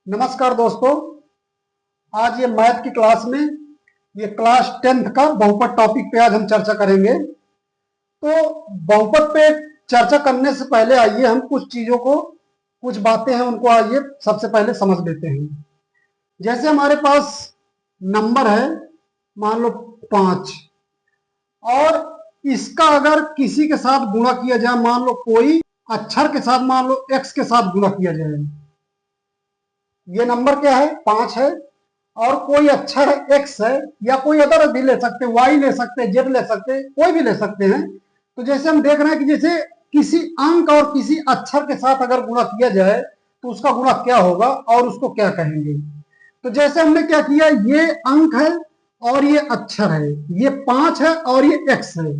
नमस्कार दोस्तों। आज ये मैथ की क्लास में ये क्लास 10th का बहुपद टॉपिक पे आज हम चर्चा करेंगे। तो बहुपद पे चर्चा करने से पहले आइए हम कुछ चीज़ों को, कुछ बातें हैं उनको आइए सबसे पहले समझ लेते हैं। जैसे हमारे पास नंबर है, मान लो 5, और इसका अगर किसी के साथ गुणा किया जाए, मान लो कोई अक्षर के साथ, मान लो x के साथ गुणा किया जाए, ये नंबर क्या है 5 है, और कोई अक्षर x है, या कोई अदर भी ले सकते, y ले सकते, z ले सकते, कोई भी ले सकते हैं। तो जैसे हम देख रहे हैं कि जैसे किसी अंक और किसी अक्षर के साथ अगर गुणा किया जाए तो उसका गुणा क्या होगा और उसको क्या कहेंगे। तो जैसे हमने क्या किया, ये अंक है और ये अक्षर है, ये 5 है और ये x है।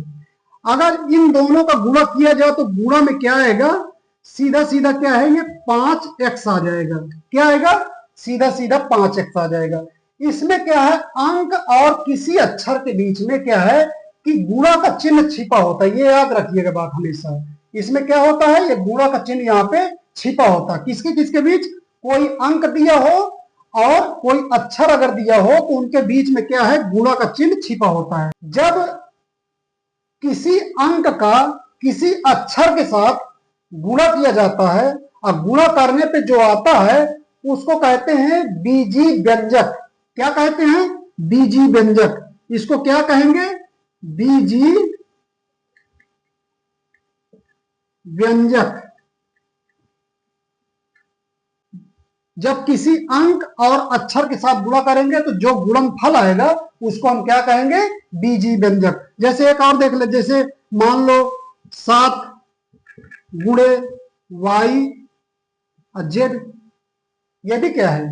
अगर इन दोनों का गुणा किया जाए तो गुणा में क्या आएगा, सीधा सीधा क्या है, ये 5x आ जाएगा। क्या आएगा, सीधा सीधा 5x आ जाएगा। इसमें क्या है, अंक और किसी अक्षर के बीच में क्या है कि गुणा का चिन्ह छिपा होता है। ये याद रखिएगा बात हमेशा। इसमें क्या होता है, ये गुणा का चिन्ह यहाँ पे छिपा होता है। किसके किसके बीच, कोई अंक दिया हो और कोई अक्षर अगर दिया हो तो उनके बीच में क्या है, गुणा का चिन्ह छिपा होता है। जब किसी अंक का किसी अक्षर के साथ गुणा किया जाता है और गुणा करने पे जो आता है उसको कहते हैं बीजी व्यंजक। क्या कहते हैं, बीजी व्यंजक। इसको क्या कहेंगे, बीजी व्यंजक। जब किसी अंक और अक्षर के साथ गुणा करेंगे तो जो गुणनफल आएगा उसको हम क्या कहेंगे, बीजी व्यंजक। जैसे एक और देख ले, जैसे मान लो 7 गुणे y और z, ये भी क्या है,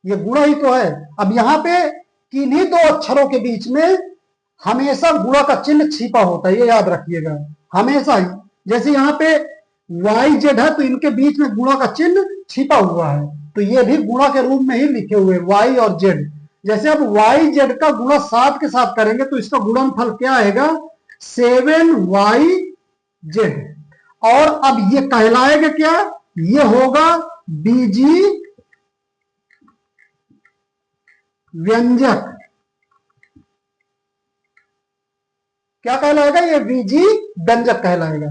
ये गुणा ही तो है। अब यहाँ पे किन्हीं दो अक्षरों के बीच में हमेशा गुणा का चिन्ह छिपा होता है, ये याद रखिएगा हमेशा ही। जैसे यहाँ पे y z है तो इनके बीच में गुणा का चिन्ह छिपा हुआ है, तो ये भी गुणा के रूप में ही लिखे हुए y और z। जैसे अब y z का गुणा 7 के साथ करेंगे तो इसका गुणनफल क्या आएगा, 7y z। और अब ये कहलाएगा क्या, ये होगा बीजी व्यंजक। क्या कहलाएगा, ये बीजी व्यंजक कहलाएगा।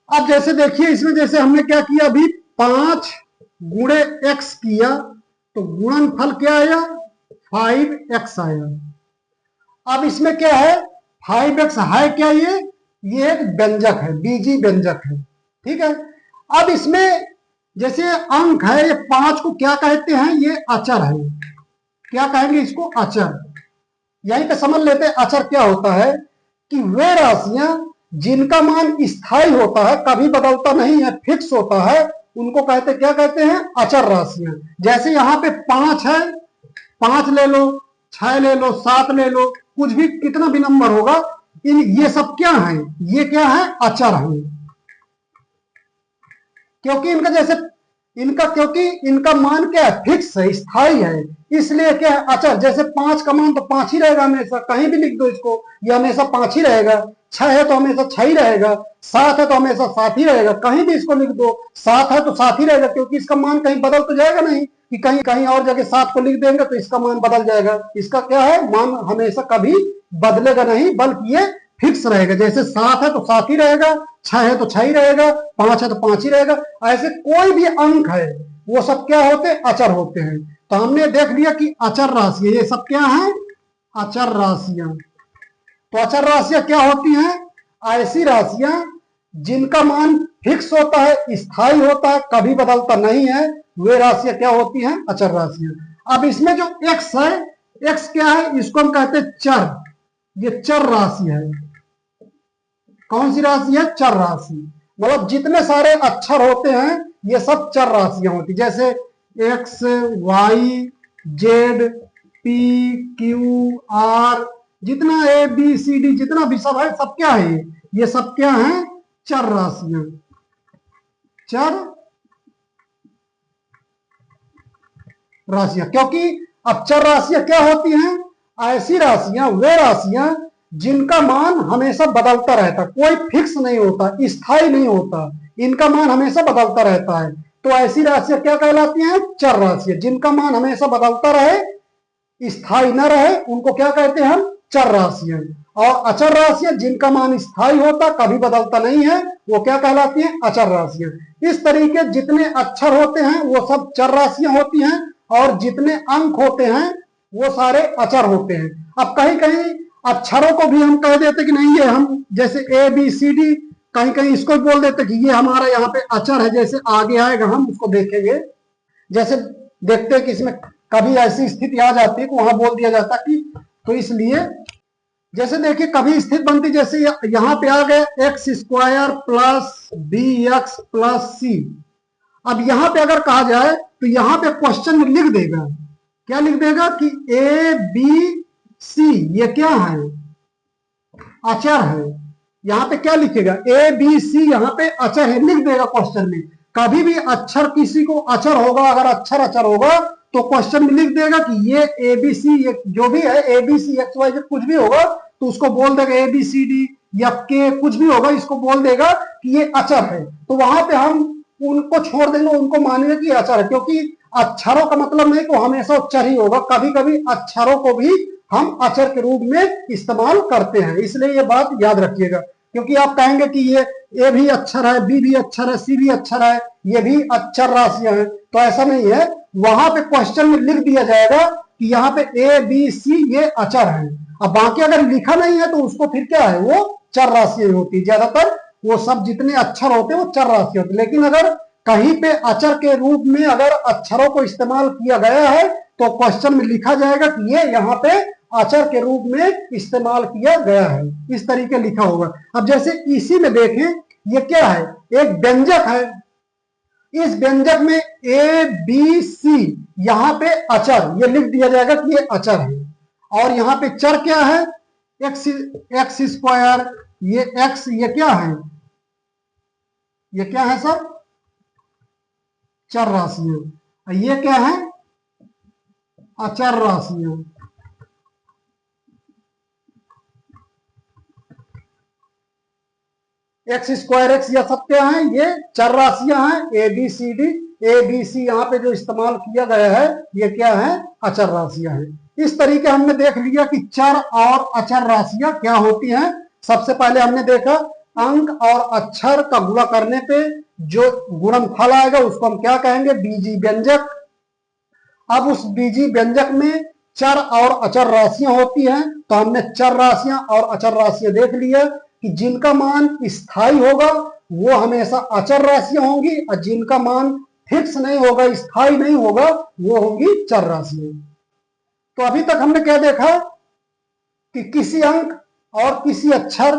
अब जैसे देखिए इसमें, जैसे हमने क्या किया अभी, 5 गुणे x किया तो गुणनफल क्या आया, 5x आया। अब इसमें क्या है, 5x है क्या, ये एक व्यंजक है, बीजी व्यंजक है। ठीक है। अब इसमें जैसे अंक है, ये 5 को क्या कहते हैं, ये अचर है। क्या कहेंगे इसको, अचर। यहीं पे समझ लेते हैं अचर क्या होता है, कि वे राशियां जिनका मान स्थायी होता है, कभी बदलता नहीं है, फिक्स होता है, उनको कहते, क्या कहते हैं, अचर राशियां। जैसे यहाँ पे 5 है, 5 ले लो, 6 ले लो, 7 ले लो, कुछ भी कितना भी नंबर होगा, ये सब क्या है, ये क्या है, अचर है। क्योंकि इनका मान क्या है, फिक्स है, स्थायी है, इसलिए क्या है, अचर। जैसे 5 का मान तो 5 ही रहेगा हमेशा, कहीं भी लिख दो इसको, ये हमेशा 5 ही रहेगा। 6 है तो हमेशा 6 ही रहेगा, 7 है तो हमेशा 7 ही रहेगा, कहीं भी इसको लिख दो 7 है तो 7 ही रहेगा, क्योंकि इसका मान कहीं बदल तो जाएगा नहीं कि कहीं और जगह 7 को लिख देंगे तो इसका मान बदल जाएगा। इसका क्या है, मान हमेशा कभी बदलेगा नहीं, बल्कि ये फिक्स रहेगा। जैसे 7 है तो 7 ही रहेगा, 6 है तो 6 ही रहेगा, 5 है तो 5 ही रहेगा। ऐसे कोई भी अंक है वो सब क्या होते हैं, अचर होते हैं। तो हमने देख लिया कि अचर राशियां, ये सब क्या है, अचर राशियां। तो अचर राशियां क्या होती हैं, ऐसी राशियां जिनका मान फिक्स होता है, स्थायी होता है, कभी बदलता नहीं है, वे राशियां क्या होती हैं, अचर राशियां। अब इसमें जो x है, x क्या है, इसको हम कहते हैं चर। ये चर राशि है। कौन सी राशि है, चर राशि। मतलब जितने सारे अक्षर होते हैं ये सब चर राशियां होती। जैसे x, y, z, p, q, r, जितना a, b, c, d, जितना भी सब है, सब क्या है, ये सब क्या है, चर राशियां। चर राशियां, क्योंकि अब चर राशियां क्या होती हैं, ऐसी राशियां, वे राशियां जिनका मान हमेशा बदलता रहता, कोई फिक्स नहीं होता, स्थायी नहीं होता, इनका मान हमेशा बदलता रहता है। तो ऐसी राशियां क्या कहलाती हैं? चर राशियां। जिनका मान हमेशा बदलता रहे, स्थायी न रहे, उनको क्या कहते हैं हम? चर राशियां। और अचर राशियां जिनका मान स्थायी होता, कभी बदलता नहीं है, वो क्या कहलाती हैं? अचर राशियां। इस तरीके जितने अक्षर होते हैं वो सब चर राशियां होती हैं, और जितने अंक होते हैं वो सारे अचर होते हैं। अब कहीं कहीं अक्षरों को भी हम कह देते कि नहीं, ये हम जैसे ए बी सी डी, कहीं कहीं इसको बोल देते कि ये हमारा यहाँ पे अचर है। जैसे आगे आएगा हम उसको देखेंगे। जैसे देखते हैं कि इसमें कभी ऐसी स्थिति आ जाती है कि वहां बोल दिया जाता कि, तो इसलिए जैसे देखिए कभी स्थिति बनती, जैसे यहाँ पे आ गए x square plus b x plus c. अब यहाँ पे अगर कहा जाए तो यहाँ पे क्वेश्चन में लिख देगा, क्या लिख देगा कि ए बी सी ये क्या है? अचर है। यहाँ पे क्या लिखेगा? ए बी सी यहाँ पे अचर है, लिख देगा क्वेश्चन में। कभी भी अक्षर किसी को अचर होगा, अगर अक्षर अचर होगा तो क्वेश्चन में लिख देगा कि ये ए बी सी, ये जो भी है A B C X Y Z कुछ भी होगा तो उसको बोल देगा ए बी सी डी या के कुछ भी होगा, इसको बोल देगा कि ये अचर है। तो वहां पे हम उनको छोड़ देंगे, उनको मानेंगे कि अचर है, क्योंकि अक्षरों का मतलब नहीं कि हमेशा उच्चर ही होगा। कभी कभी अक्षरों को भी हम अचर के रूप में इस्तेमाल करते हैं, इसलिए ये बात याद रखिएगा। क्योंकि आप कहेंगे कि ये ए भी अक्षर है, बी भी अक्षर है, सी भी अक्षर है, ये भी अक्षर राशियां हैं, तो ऐसा नहीं है। वहां पे क्वेश्चन में लिख दिया जाएगा कि यहाँ पे ए बी सी ये अचर है। अब बाकी अगर लिखा नहीं है तो उसको फिर क्या है? वो चर राशियां होती है। ज्यादातर वो सब जितने अक्षर होते हैं वो चर राशि होती है। लेकिन अगर कहीं पे अचर के रूप में अगर अक्षरों को इस्तेमाल किया गया है तो क्वेश्चन में लिखा जाएगा कि ये यहाँ पे अचर के रूप में इस्तेमाल किया गया है, इस तरीके लिखा होगा। अब जैसे इसी में देखें, ये क्या है? एक व्यंजक है। इस व्यंजक में ए बी सी यहाँ पे अचर, ये लिख दिया जाएगा कि ये अचर है। और यहाँ पे चर क्या है? एक्स स्क्वायर, ये एक्स, ये क्या है? ये क्या है सर? चर राशियां। ये क्या है? अचर राशियां। एक्स स्क्वायर एक्स, यह सब क्या है? ये चर राशियां हैं। A B C D, A B C यहाँ पे जो इस्तेमाल किया गया है ये क्या है? अचर राशियां हैं। इस तरीके हमने देख लिया कि चर और अचर राशियां क्या होती हैं। सबसे पहले हमने देखा अंक और अक्षर का गुणा करने पे जो गुणनफल आएगा उसको हम क्या कहेंगे? बीजी व्यंजक। अब उस बीजी व्यंजक में चर और अचर राशियां होती हैं, तो हमने चर राशियां और अचर राशियां देख लिया कि जिनका मान स्थायी होगा वो हमेशा अचर राशियां होंगी, और जिनका मान फिक्स नहीं होगा, स्थायी नहीं होगा, वो होंगी चर राशियां। तो अभी तक हमने क्या देखा कि किसी अंक और किसी अक्षर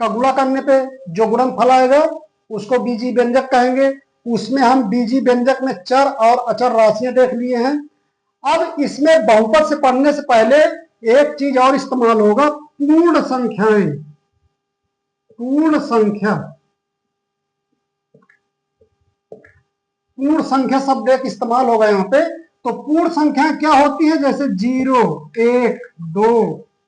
का गुणा करने पे जो गुणनफल आएगा उसको बीजी व्यंजक कहेंगे। उसमें हम बीजी व्यंजक में चर और अचर राशियां देख लिए हैं। अब इसमें बहुपद से पढ़ने से पहले एक चीज और इस्तेमाल होगा, पूर्ण संख्याएं। पूर्ण संख्या, पूर्ण संख्या शब्द एक इस्तेमाल होगा यहाँ पे। तो पूर्ण संख्याएं क्या होती है? जैसे 0, 1, 2,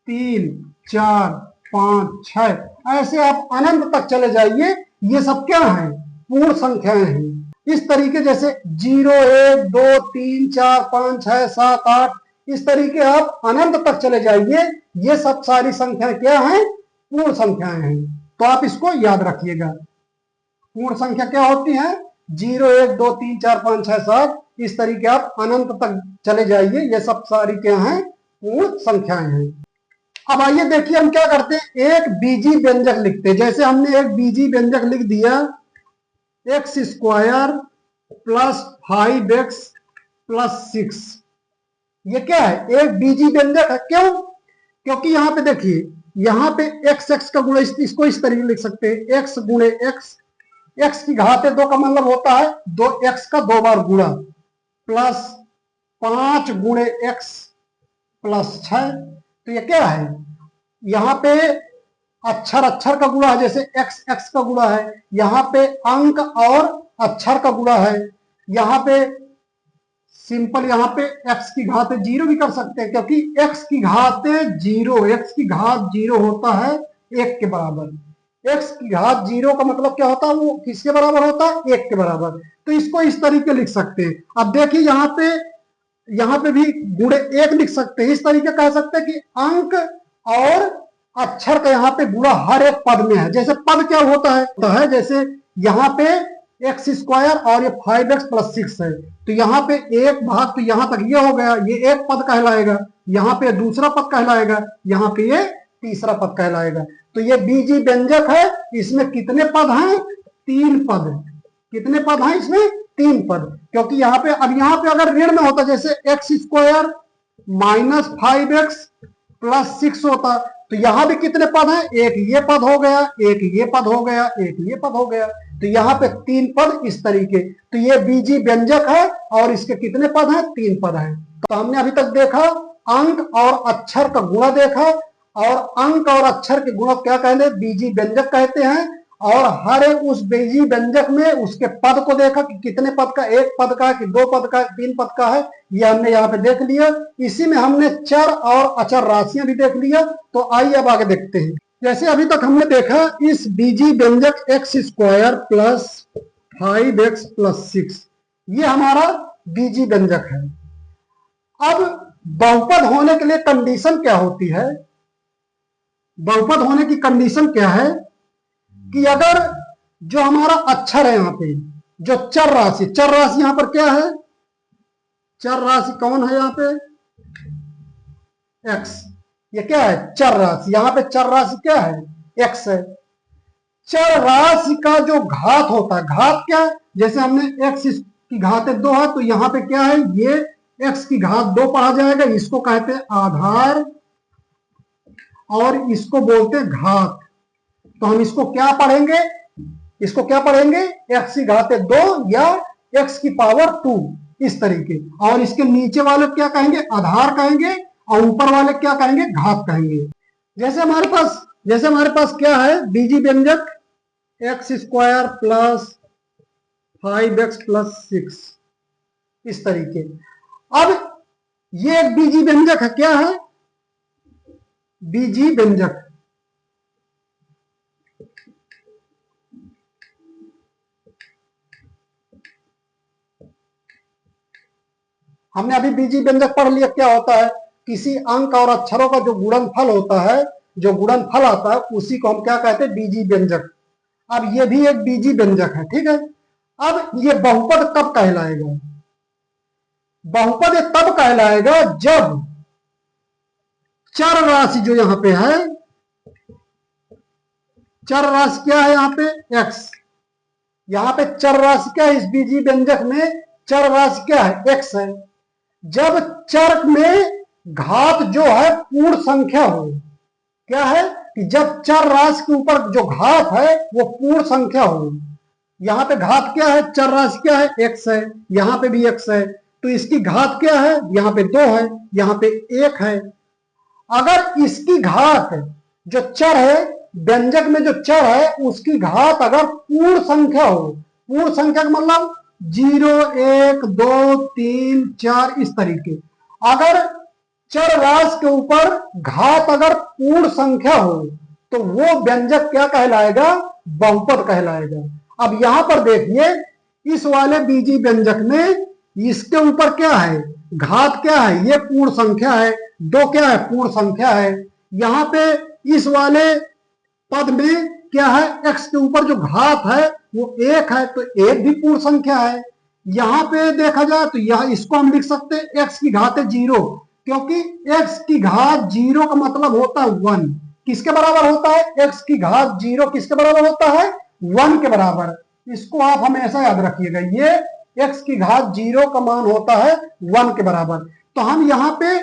3, 4, 5, 6, ऐसे आप अनंत तक चले जाइए, ये सब क्या है? पूर्ण संख्याएं हैं। इस तरीके जैसे 0, 1, 2, 3, 4, 5, 6, 7, 8, इस तरीके आप अनंत तक चले जाइए, ये सब सारी संख्याएं क्या हैं? पूर्ण संख्याएं हैं। तो आप इसको याद रखिएगा। पूर्ण संख्या क्या होती है? 0, 1, 2, 3, 4, 5, 6, 7, इस तरीके आप अनंत तक चले जाइए, ये सब सारी क्या हैं? पूर्ण संख्याएं हैं। अब आइए देखिए हम क्या करते हैं, एक बीजी व्यंजक लिखते हैं। जैसे हमने एक बीजी व्यंजक लिख दिया, x square plus 5x plus 6। ये क्या है? एक बीजी व्यंजक है। क्यों? क्योंकि यहाँ पे देखिए, यहाँ पे एक्स एक्स का गुणा, इसको इस तरीके लिख सकते हैं, एक्स गुणे एक्स, एक्स की घाते 2 का मतलब होता है 2x का 2 बार गुणा, प्लस 5 गुणे एक्स प्लस 6। तो ये क्या है? यहाँ पे अक्षर अक्षर का गुणा है, जैसे एक्स एक्स का गुणा है। यहाँ पे अंक और अक्षर का गुणा है। यहाँ पे सिंपल, यहाँ पे एक्स की घात 0 भी कर सकते हैं, क्योंकि एक्स की घात 0, एक्स की घात 0 होता है 1 के बराबर। एक्स की घात 0 का मतलब क्या होता है, वो किसके बराबर होता है, 1 के बराबर। तो इसको इस तरीके लिख सकते हैं। अब देखिए यहाँ पे भी गुणे 1 लिख सकते हैं। इस तरीके कह सकते हैं कि अंक और अक्षर का यहाँ पे गुणा हर एक पद में है। जैसे पद क्या होता है जैसे यहाँ पे एक्स स्क्वायर और ये 5x+6 है, तो यहाँ पे एक भाग तो यहाँ तक ये हो गया, ये एक पद कहलाएगा, यहाँ पे दूसरा पद कहलाएगा, यहाँ पे ये तीसरा पद कहलाएगा। तो ये बीजी व्यंजक है। इसमें कितने पद हैं, 3 पद। कितने पद हैं इसमें, 3 पद। क्योंकि यहाँ पे अब यहाँ पे अगर ऋण में होता जैसे x² -5x+6 होता, तो यहाँ भी कितने पद हैं, एक ये पद हो गया, एक ये पद हो गया, एक ये पद हो गया। तो यहाँ पे 3 पद इस तरीके। तो ये बीजी व्यंजक है और इसके कितने पद हैं, 3 पद हैं। तो हमने अभी तक देखा अंक और अक्षर का गुणा देखा, और अंक और अक्षर के गुणा क्या कहते हैं, बीजी व्यंजक कहते हैं। और हर एक उस बीजी व्यंजक में उसके पद को देखा कि कितने पद का, 1 पद का, कि 2 पद का, 3 पद का है, ये हमने यहाँ पे देख लिया। इसी में हमने चर और अचर राशियां भी देख लिया। तो आइए अब आगे देखते हैं। जैसे अभी तक हमने देखा इस बीजी व्यंजक x² + 5x+6, ये हमारा बीजी व्यंजक है। अब बहुपद होने के लिए कंडीशन क्या होती है, बहुपद होने की कंडीशन क्या है कि अगर जो हमारा अक्षर है यहाँ पे, जो चर राशि यहाँ पर क्या है, चर राशि कौन है यहाँ पे, x, ये क्या है, चर राशि। यहाँ पे चर राशि क्या है, x है। चर राशि का जो घात होता है, घात क्या, जैसे हमने x की घात 2 है, तो यहाँ पे क्या है, ये x की घात 2 पढ़ा जाएगा। इसको कहते हैं आधार और इसको बोलते हैं घात। तो हम इसको क्या पढ़ेंगे, इसको क्या पढ़ेंगे, x की घात 2 या x की पावर 2, इस तरीके। और इसके नीचे वाले क्या कहेंगे, आधार कहेंगे, और ऊपर वाले क्या कहेंगे, घात कहेंगे। जैसे हमारे पास क्या है, बीजी व्यंजक x² + 5x+6, इस तरीके। अब ये एक बीजी व्यंजक है, क्या है, बीजी व्यंजक। हमने अभी बीजी व्यंजक पढ़ लिया। क्या होता है, किसी अंक और अक्षरों का जो गुणनफल होता है, जो गुणनफल आता है, उसी को हम क्या कहते हैं, बीजी व्यंजक। अब ये भी एक बीजी व्यंजक है, ठीक है। अब ये बहुपद कब कहलाएगा, बहुपद तब कहलाएगा जब चर राशि जो यहां पे है, चर राशि क्या है यहाँ पे, x। यहाँ पे चर राशि क्या है, इस बीजी व्यंजक में चर राशि क्या है, x है। जब चर में घात जो है पूर्ण संख्या हो, क्या है कि जब चर राशि के ऊपर जो घात है वो पूर्ण संख्या हो। यहाँ पे घात क्या है, चर राशि क्या है, x है, यहाँ पे भी x है, तो इसकी घात क्या है, यहाँ पे 2 है, यहाँ पे 1 है। अगर इसकी घात जो चर है, व्यंजक में जो चर है, उसकी घात अगर पूर्ण संख्या हो, पूर्ण संख्या का मतलब 0, 1, 2, 3, 4, इस तरीके। अगर चर राशि के ऊपर घात अगर पूर्ण संख्या हो, तो वो व्यंजक क्या कहलाएगा, बहुपद कहलाएगा। अब यहां पर देखिए, इस वाले बीजी व्यंजक में इसके ऊपर क्या है, घात क्या है, ये पूर्ण संख्या है, 2 क्या है, पूर्ण संख्या है। यहाँ पे इस वाले पद में क्या है, x के ऊपर जो घात है वो 1 है, तो 1 भी पूर्ण संख्या है। यहाँ पे देखा जाए तो यह इसको हम लिख सकते हैं x की घात 0, क्योंकि x की घात 0 का मतलब होता है 1। किसके बराबर होता है, x की घात 0 किसके बराबर होता है, 1 के बराबर। इसको आप हमेशा याद रखिएगा, ये x की घात 0 का मान होता है 1 के बराबर। तो हम यहाँ पे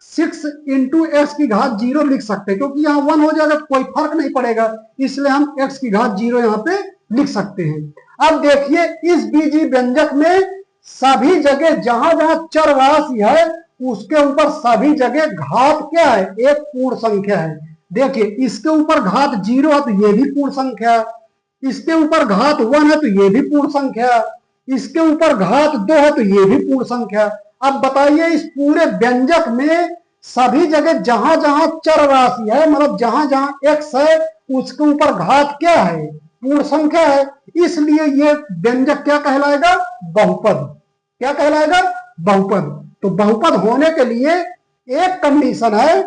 6 × x की घात 0 लिख सकते हैं, क्योंकि यहाँ 1 हो जाएगा तो कोई फर्क नहीं पड़ेगा, इसलिए हम x की घात 0 यहाँ पे लिख सकते हैं। अब देखिए, इस बीजी व्यंजक में सभी जगह जहां जहां चर राशि है, उसके ऊपर सभी जगह घात क्या है, एक पूर्ण संख्या है। देखिए, इसके ऊपर घात 0 है तो ये भी पूर्ण संख्या, इसके ऊपर घात 1 है तो ये भी पूर्ण संख्या, इसके ऊपर घात 2 है तो ये भी पूर्ण संख्या। अब बताइए, इस पूरे व्यंजक में सभी जगह जहां जहां चर राशि है, मतलब जहां जहां x है, उसके ऊपर घात क्या है, पूर्ण संख्या है, इसलिए ये व्यंजक क्या कहलाएगा, बहुपद। क्या कहलाएगा, बहुपद। तो बहुपद होने के लिए एक कंडीशन है,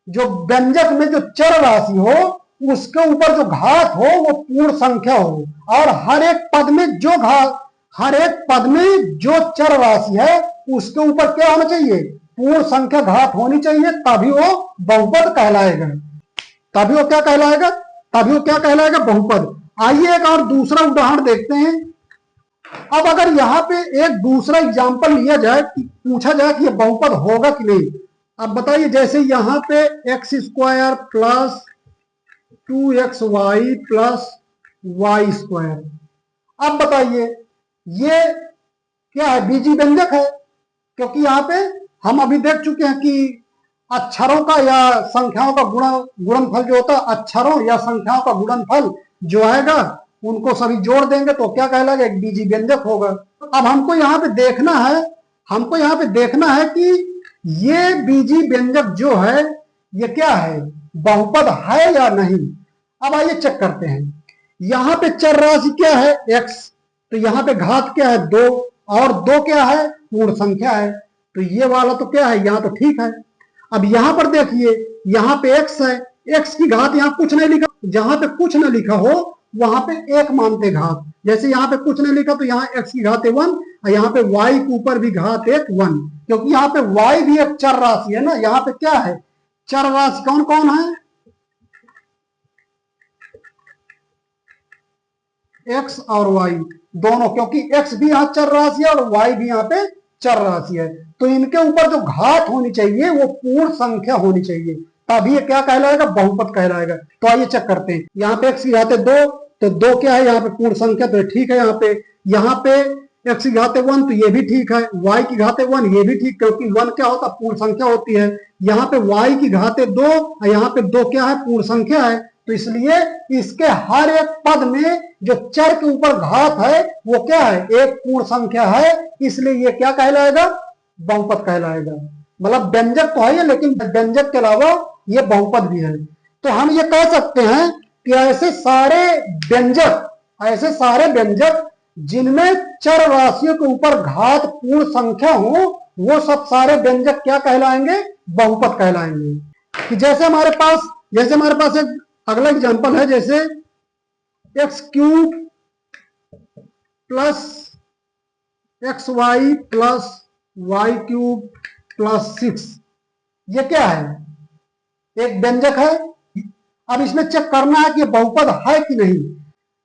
जो व्यंजक में जो चर राशि हो उसके ऊपर जो घात हो वो पूर्ण संख्या हो, और हर एक पद में जो घात, हर एक पद में जो चर राशि है उसके ऊपर क्या होना चाहिए, पूर्ण संख्या घात होनी चाहिए, तभी वो बहुपद कहलाएगा। तभी वो क्या कहलाएगा, तभी वो क्या कहलाएगा, बहुपद। आइए एक और दूसरा उदाहरण देखते हैं। अब अगर यहाँ पे एक दूसरा एग्जाम्पल लिया जाए, पूछा जाए कि ये बहुपद होगा कि नहीं। अब बताइए, जैसे यहाँ पे X square plus 2xy plus Y square. अब बताइए ये क्या है, बीजी व्यंजक है, क्योंकि यहाँ पे हम अभी देख चुके हैं कि अक्षरों का या संख्याओं का गुणनफल जो होता है, अक्षरों या संख्याओं का गुणनफल जो आएगा उनको सभी जोड़ देंगे तो क्या कहलाएगा, एक बीजी व्यंजक होगा। अब हमको यहाँ पे देखना है, हमको यहाँ पे देखना है कि ये बीजी व्यंजक जो है ये क्या है, बहुपद है या नहीं। अब आइए चेक करते हैं। यहाँ पे चर राशि क्या है, x, तो यहाँ पे घात क्या है, 2, और 2 क्या है, पूर्ण संख्या है, तो ये वाला तो क्या है, यहाँ तो ठीक है। अब यहाँ पर देखिए, यहाँ पे x है, x की घात यहाँ कुछ नहीं लिखा, जहां पे कुछ नहीं लिखा हो वहां पे एक मानते घात। जैसे यहाँ पे कुछ नहीं लिखा तो यहाँ x की घात 1, और यहाँ पे y के ऊपर भी घात 1, क्योंकि यहाँ पे y भी एक चर राशि है ना। यहाँ पे क्या है, चर राशि कौन कौन है, x और y दोनों, क्योंकि x भी यहाँ चर राशि है और y भी यहाँ पे चर राशि है, तो इनके ऊपर जो घात होनी चाहिए वो पूर्ण संख्या होनी चाहिए, तभी ये क्या कहलाएगा, बहुपद कहलाएगा। तो आइए चेक करते हैं। यहाँ पे x की घात 2, तो 2 क्या है, यहाँ पे पूर्ण संख्या, तो ठीक है। यहाँ पे x की घात 1, तो ये भी ठीक है। y की घात 1, ये भी ठीक, क्योंकि 1 क्या होता है, पूर्ण संख्या होती है। यहाँ पे y की घात 2, और यहाँ पे 2 क्या है, पूर्ण संख्या है, तो इसलिए इसके हर एक पद में जो चर के ऊपर घात है वो क्या है, एक पूर्ण संख्या है, इसलिए ये क्या कहलाएगा, बहुपद कहलाएगा। मतलब व्यंजक तो है लेकिन व्यंजक के अलावा ये बहुपद भी है। तो हम ये कह सकते हैं कि ऐसे सारे व्यंजक जिनमें चर राशियों के ऊपर घात पूर्ण संख्या हो, वो सब सारे व्यंजक क्या कहलाएंगे, बहुपद कहलाएंगे। कि जैसे हमारे पास एक अगला एग्जांपल है, जैसे X cube plus X Y plus Y cube plus 6। ये क्या है, एक व्यंजक है। अब इसमें चेक करना है कि ये बहुपद है कि नहीं।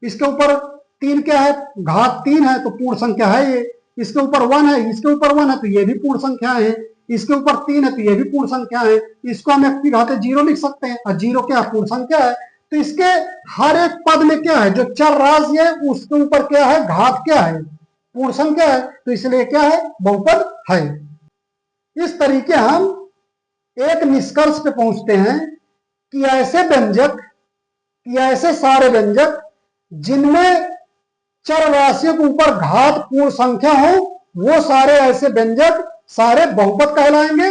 इसके ऊपर 3 क्या है, घात 3 है, तो पूर्ण संख्या है ये। इसके ऊपर 1 है, इसके ऊपर 1 है, तो ये भी पूर्ण संख्या है। इसके ऊपर 3 है, तो ये भी पूर्ण संख्या है। इसको हम x की घात 0 लिख सकते हैं, और 0 क्या पूर्ण संख्या है। तो इसके हर एक पद में क्या है, जो चर राशि है उसके ऊपर क्या है, घात क्या है, पूर्ण संख्या है, तो इसलिए क्या है, बहुपद है। इस तरीके हम एक निष्कर्ष पे पहुंचते हैं कि ऐसे सारे व्यंजक जिनमें चर राशियों के ऊपर घात पूर्ण संख्या हो, वो सारे ऐसे व्यंजक सारे बहुपद कहलाएंगे।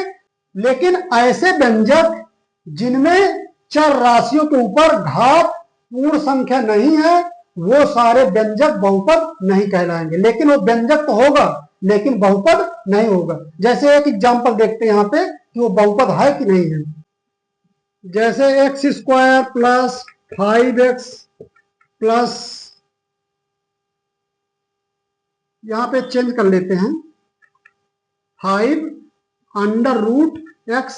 लेकिन ऐसे व्यंजक जिनमें चर राशियों के ऊपर घात पूर्ण संख्या नहीं है, वो सारे व्यंजक बहुपद नहीं कहलाएंगे। लेकिन वो व्यंजक तो होगा लेकिन बहुपद नहीं होगा। जैसे एक एग्जांपल देखते हैं यहाँ पे कि वो बहुपद है कि नहीं है। जैसे x square plus 5x plus, यहां पे चेंज कर लेते हैं, 5 अंडर रूट x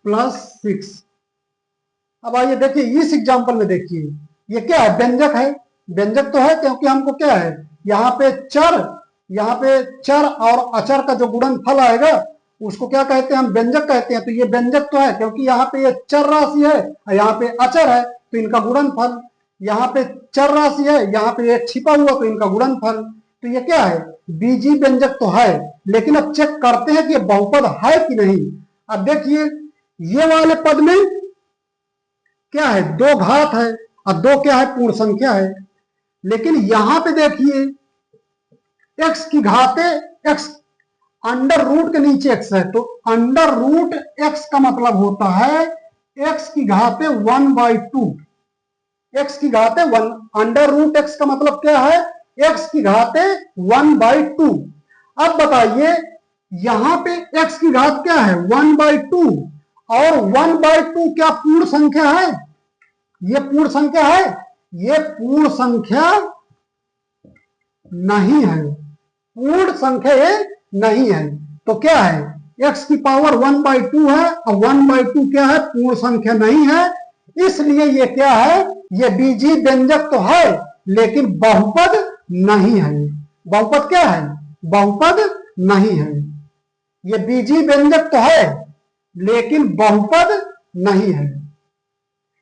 प्लस 6। अब आइए देखिए, इस एग्जांपल में देखिए ये क्या है, व्यंजक है। व्यंजक तो है क्योंकि हमको क्या है, यहाँ पे चर और अचर का जो गुणनफल आएगा उसको क्या कहते हैं, हम व्यंजक कहते हैं। तो ये व्यंजक तो है क्योंकि यहाँ पे ये चर राशि है और यहाँ पे अचर है, तो इनका गुणनफल। यहाँ पे चर राशि है, यहाँ पे एक छिपा हुआ, तो इनका गुणनफल। तो ये क्या है, बीजी व्यंजक तो है। लेकिन अब चेक करते हैं कि ये बहुपद है कि नहीं। अब देखिए, ये वाले पद में क्या है, 2 घात है और 2 क्या है, पूर्ण संख्या है। लेकिन यहां पे देखिए, x की घाते x अंडर रूट के नीचे x है, तो अंडर रूट x का मतलब होता है एक्स की घात 1/2, एक्स की घात 1, अंडर रूट एक्स का मतलब क्या है, एक्स की घात 1/2। अब बताइए यहां पे एक्स की घात क्या है 1/2, और 1/2 क्या पूर्ण संख्या है, ये पूर्ण संख्या है, ये पूर्ण संख्या नहीं है, पूर्ण संख्या ये नहीं है। तो क्या है, x की पावर 1/2 है, और 1/2 क्या है, पूर्ण संख्या नहीं है, इसलिए ये क्या है, ये बीजीय व्यंजक तो है लेकिन बहुपद नहीं है। बहुपद क्या है, बहुपद नहीं है। ये बीजीय व्यंजक तो है लेकिन बहुपद नहीं है,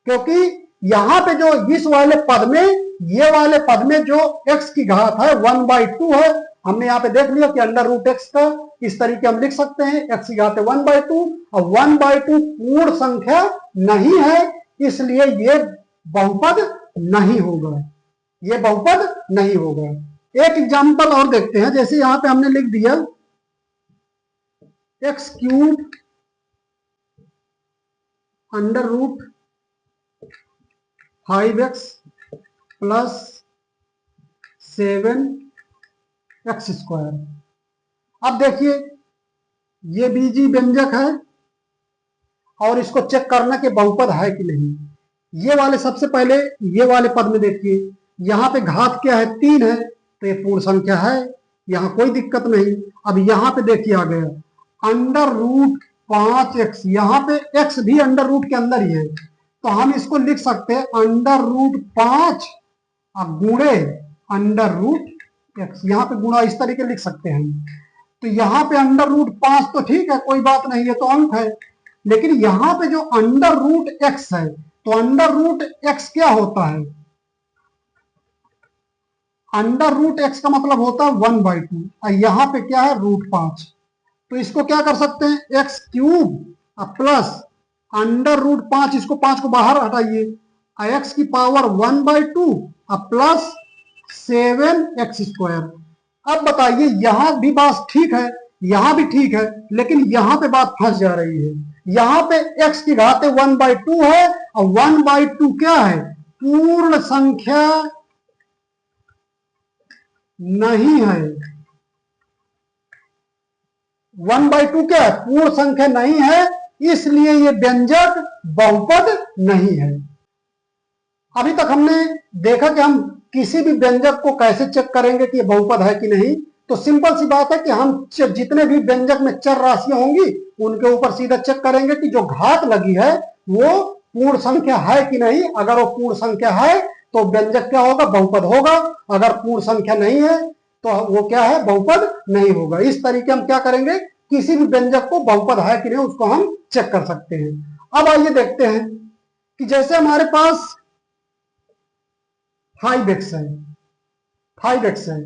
क्योंकि यहां पे जो इस वाले पद में, ये वाले पद में जो x की घात है 1/2 है, हमने यहाँ पे देख लिया कि अंडर रूट एक्स का इस तरीके हम लिख सकते हैं, x की घात 1/2, और 1/2 पूर्ण संख्या नहीं है, इसलिए ये बहुपद नहीं होगा, ये बहुपद नहीं होगा। एक एग्जांपल और देखते हैं, जैसे यहां पे हमने लिख दिया x³ under root 5x plus 7x²। अब देखिए ये बीजीय व्यंजक है और इसको चेक करना कि बहुपद है कि नहीं। ये वाले सबसे पहले ये वाले पद में देखिए, यहां पे घात क्या है 3 है, तो ये पूर्ण संख्या है, यहां कोई दिक्कत नहीं। अब यहां पे देखिए आ गया अंडर रूट 5x, यहां पे x भी अंडर रूट के अंदर ही है, तो हम इसको लिख सकते हैं अंडर रूट 5 गुणे अंडर रूट एक्स, यहाँ पे गुणा इस तरीके लिख सकते हैं। तो यहाँ पे अंडर रूट 5 तो ठीक है, कोई बात नहीं, ये तो अंक है, लेकिन यहाँ पे जो अंडर रूट एक्स है, तो अंडर रूट एक्स क्या होता है, अंडर रूट एक्स का मतलब होता है 1/2, और यहाँ पे क्या है रूट 5, तो इसको क्या कर सकते हैं x³ प्लस अंडर रूट 5, इसको 5 को बाहर हटाइए, x की पावर 1/2 प्लस 7x²। अब बताइए यहां भी बात ठीक है, यहां भी ठीक है, लेकिन यहां पे बात फंस जा रही है। यहां पे x की घात 1/2 है, और 1/2 क्या है, पूर्ण संख्या नहीं है। 1/2 क्या है, पूर्ण संख्या नहीं है, इसलिए ये व्यंजक बहुपद नहीं है। अभी तक हमने देखा कि हम किसी भी व्यंजक को कैसे चेक करेंगे कि ये बहुपद है कि नहीं। तो सिंपल सी बात है कि हम जितने भी व्यंजक में चर राशियां होंगी उनके ऊपर सीधा चेक करेंगे कि जो घात लगी है वो पूर्ण संख्या है कि नहीं। अगर वो पूर्ण संख्या है तो व्यंजक क्या होगा, बहुपद होगा। अगर पूर्ण संख्या नहीं है तो वो क्या है, बहुपद नहीं होगा। इस तरीके हम क्या करेंगे, किसी भी व्यंजक को बहुपद है कि नहीं उसको हम चेक कर सकते हैं। अब आइए देखते हैं कि जैसे हमारे पास 5x है, 5x है,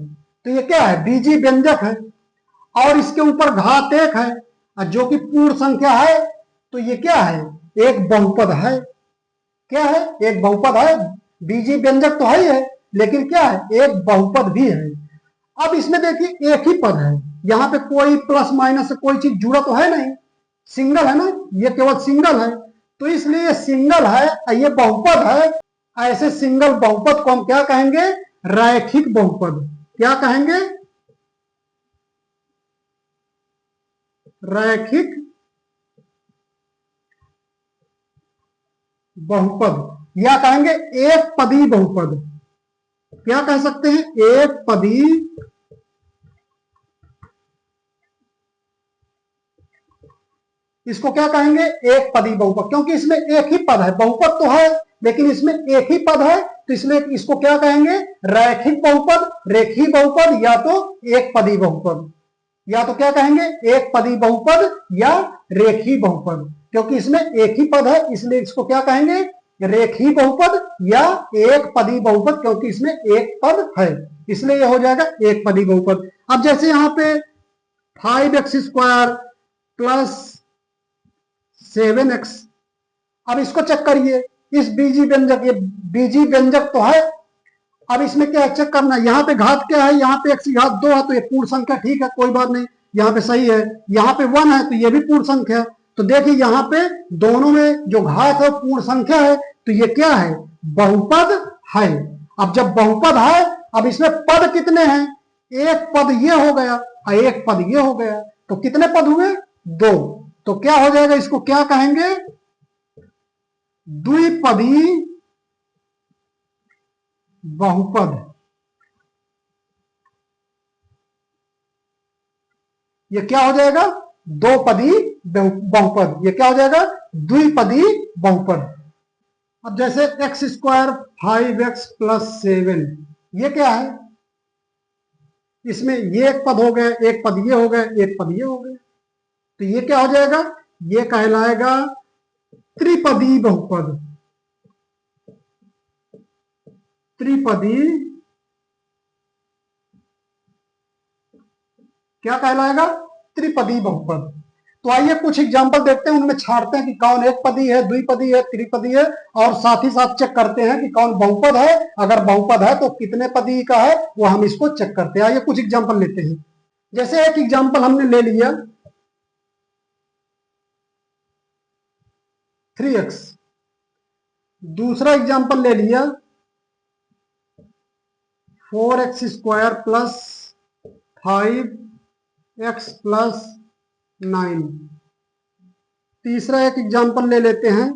तो ये क्या है, बीजीय व्यंजक है, और इसके ऊपर घात 1 है जो कि पूर्ण संख्या है, तो ये क्या है, एक बहुपद है। क्या है, एक बहुपद है। बीजीय व्यंजक तो है ही है, लेकिन क्या है, एक बहुपद भी है। अब इसमें देखिए एक ही पद है, यहां पे कोई प्लस माइनस से कोई चीज जुड़ा तो है नहीं, सिंगल है ना, ये केवल सिंगल है, तो इसलिए सिंगल है, ये बहुपद है। ऐसे सिंगल बहुपद को हम क्या कहेंगे, रैखिक बहुपद। क्या कहेंगे, रैखिक बहुपद, या कहेंगे एक पदी बहुपद। क्या कह सकते हैं, एक पदी इसको क्या कहेंगे, एक पदी बहुपद, क्योंकि इसमें एक ही पद है। बहुपद तो है लेकिन इसमें एक ही पद है, तो इसलिए इसको क्या कहेंगे, रैखिक बहुपद, रेखीय बहुपद, या तो एक पदी बहुपद, या तो क्या कहेंगे, एक पदी बहुपद या रेखीय बहुपद। क्योंकि इसमें एक ही पद है इसलिए इसको क्या कहेंगे, रेखीय बहुपद या एक पदी बहुपद, क्योंकि इसमें एक पद है इसलिए यह हो जाएगा एक पदी बहुपद। अब जैसे यहां पे 5x² प्लस 7x, अब इसको चेक करिए, इस बीजीय व्यंजक, ये बीजीय व्यंजक तो है। अब इसमें क्या चेक करना है, यहाँ पे घात क्या है, यहाँ पे x की घात 2 है, तो ये पूर्ण संख्या, ठीक है कोई बात नहीं, यहाँ पे सही है। यहाँ पे 1 है तो ये भी पूर्ण संख्या है, तो देखिए यहां पे दोनों में जो घात है पूर्ण संख्या है, तो ये क्या है, बहुपद है। अब जब बहुपद है, अब इसमें पद कितने हैं, एक पद ये हो गया और एक पद ये हो गया, तो कितने पद हुए, दो। तो क्या हो जाएगा, इसको क्या कहेंगे, द्विपदी बहुपद। ये क्या हो जाएगा, दो पदी बहुपद। ये क्या हो जाएगा, द्विपदी बहुपद। अब जैसे एक्स स्क्वायर 5x प्लस 7, ये क्या है, इसमें ये एक पद हो गए, एक पद ये हो गए, एक पद ये हो गए, तो ये क्या हो जाएगा, ये कहलाएगा त्रिपदी बहुपद। त्रिपदी क्या कहलाएगा, त्रिपदी बहुपद। तो आइए कुछ एग्जांपल देखते हैं, उनमें छाड़ते हैं कि कौन एक पदी है, द्विपदी है, त्रिपदी है, और साथ ही साथ चेक करते हैं कि कौन बहुपद है। अगर बहुपद है तो कितने पदी का है, वो हम इसको चेक करते हैं। आइए कुछ एग्जांपल लेते हैं। जैसे एक एग्जांपल हमने ले लिया 3x, दूसरा एग्जांपल ले लिया 4x square plus 5x plus 9। तीसरा एक एग्जांपल ले लेते हैं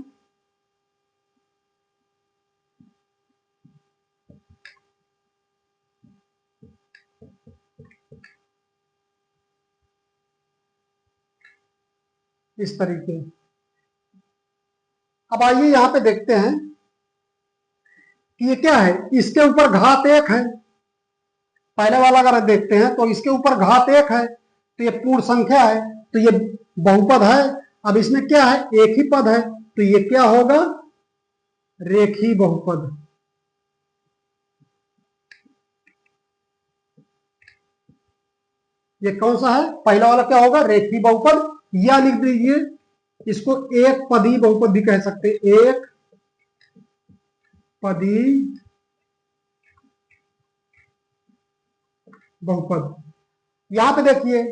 इस तरीके। अब आइए यहां पे देखते हैं कि ये क्या है, इसके ऊपर घात एक है। पहले वाला अगर देखते हैं तो इसके ऊपर घात एक है, तो ये पूर्ण संख्या है, तो ये बहुपद है। अब इसमें क्या है, एक ही पद है, तो ये क्या होगा, रेखी बहुपद। ये कौन सा है, पहला वाला क्या होगा, रेखी बहुपद। या लिख दीजिए, इसको एक पदी बहुपद भी कह सकते हैं, एक पदी बहुपद। यहां पे देखिए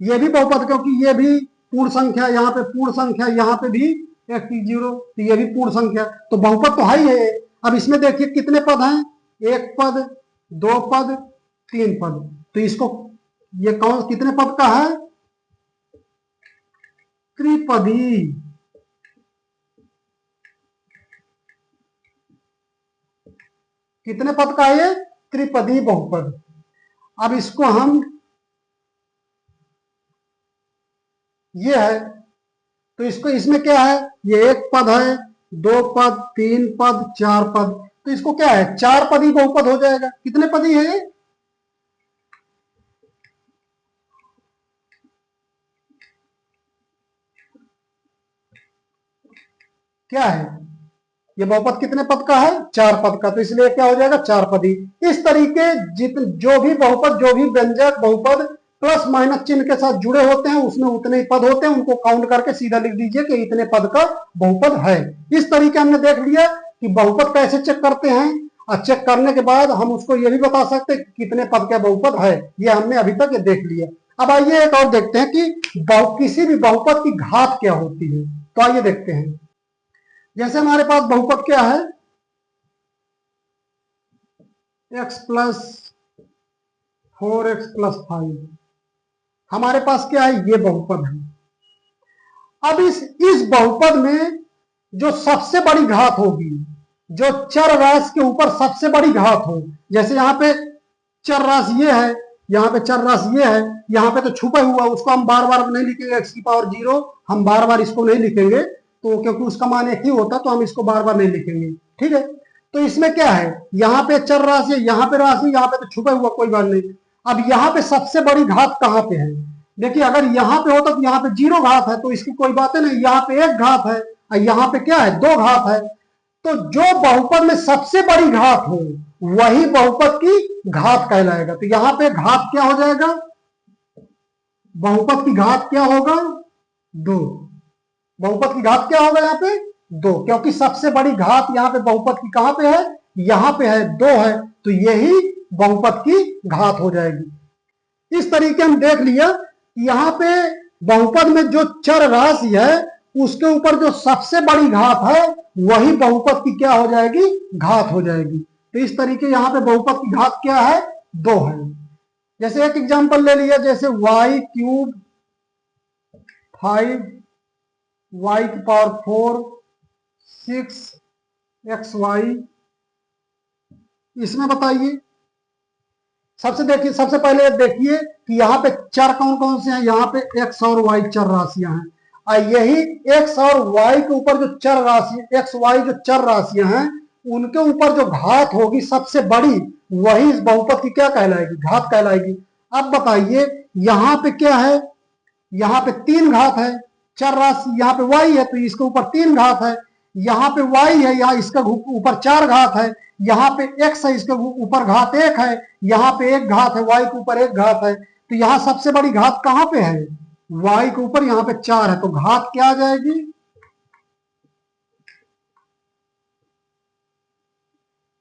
ये भी बहुपद, क्योंकि ये भी पूर्ण संख्या, यहाँ पे पूर्ण संख्या, यहाँ पे भी एक 0, तो ये भी पूर्ण संख्या, तो बहुपद तो है ही है। अब इसमें देखिए कितने पद हैं, एक पद, दो पद, तीन पद, तो इसको ये कौन कितने पद का है, त्रिपदी। कितने पद का है ये, त्रिपदी बहुपद। अब इसको हम, ये है, तो इसको इसमें क्या है, ये एक पद है, दो पद, तीन पद, चार पद, तो इसको क्या है, चार पदी बहुपद हो जाएगा। कितने पदी है, क्या है, ये बहुपद कितने पद का है, चार पद का, तो इसलिए क्या हो जाएगा, चार पदी। इस तरीके जो भी बहुपद, जो भी व्यंजक बहुपद प्लस माइनस चिन्ह के साथ जुड़े होते हैं, उसमें उतने ही पद होते हैं, उनको काउंट करके सीधा लिख दीजिए कि इतने पद का बहुपद है। इस तरीके हमने देख लिया कि बहुपद कैसे चेक करते हैं, और चेक करने के बाद हम उसको ये भी बता सकते हैं कि कितने पद का बहुपद है। ये हमने अभी तक ये देख लिया। अब आइए एक और देखते हैं कि किसी भी बहुपद की घात क्या होती है। तो आइए देखते हैं, जैसे हमारे पास बहुपद क्या है, x प्लस 4x प्लस 5, हमारे पास क्या है, ये बहुपद है। अब इस बहुपद में जो सबसे बड़ी घात होगी, जो चर राशि के ऊपर सबसे बड़ी घात हो, जैसे यहाँ पे चर राशि ये है, यहाँ पे चर राशि ये है, यहाँ पे तो छुपा हुआ, उसको हम बार बार नहीं लिखेंगे, x की पावर 0, हम बार बार इसको नहीं लिखेंगे, तो क्योंकि उसका मान एक ही होता, तो हम इसको बार बार नहीं लिखेंगे, ठीक है। तो इसमें क्या है, यहाँ पे चर राशि, यहाँ पे राशि, यहाँ पे तो छुपा हुआ, कोई बात नहीं। अब यहाँ पे सबसे बड़ी घात कहाँ पे है, देखिए अगर यहाँ पे होता तो यहाँ पे 0 घात है, तो इसकी कोई बात नहीं, यहाँ पे एक घात है और यहाँ पे क्या है, 2 घात है। तो जो बहुपद में सबसे बड़ी घात हो वही बहुपद की घात कहलाएगा। तो यहाँ पे घात क्या हो जाएगा, बहुपद की घात क्या होगा, 2। बहुपद की घात क्या होगा यहाँ पे, 2, क्योंकि सबसे बड़ी घात यहाँ पे बहुपद की कहां पे है, यहाँ पे है, 2 है, तो यही बहुपद की घात हो जाएगी। इस तरीके हम देख लिया, यहाँ पे बहुपद में जो चर राशि है उसके ऊपर जो सबसे बड़ी घात है वही बहुपद की क्या हो जाएगी, घात हो जाएगी। तो इस तरीके यहाँ पे बहुपद की घात क्या है, 2 है। जैसे एक एग्जांपल ले लिया, जैसे y क्यूब 5 y की पावर 4 6 xy, इसमें बताइए सबसे पहले देखिए कि यहाँ पे चर कौन कौन से हैं। यहाँ पे x और y चर राशियां हैं, और यही x और y के ऊपर जो चर राशि x y जो चर राशियां हैं उनके ऊपर जो घात होगी सबसे बड़ी, वही इस बहुपद की क्या कहलाएगी, घात कहलाएगी। अब बताइए यहाँ पे क्या है, यहाँ पे 3 घात है, चर राशि यहाँ पे y है तो इसके ऊपर 3 घात है, यहाँ पे y है, यहाँ इसका ऊपर 4 घात है, यहाँ पे x है, इसके ऊपर घात 1 है, यहाँ पे 1 घात है, y के ऊपर 1 घात है। तो यहाँ सबसे बड़ी घात कहाँ पे है, y के ऊपर, यहाँ पे 4 है, तो घात क्या आ जाएगी,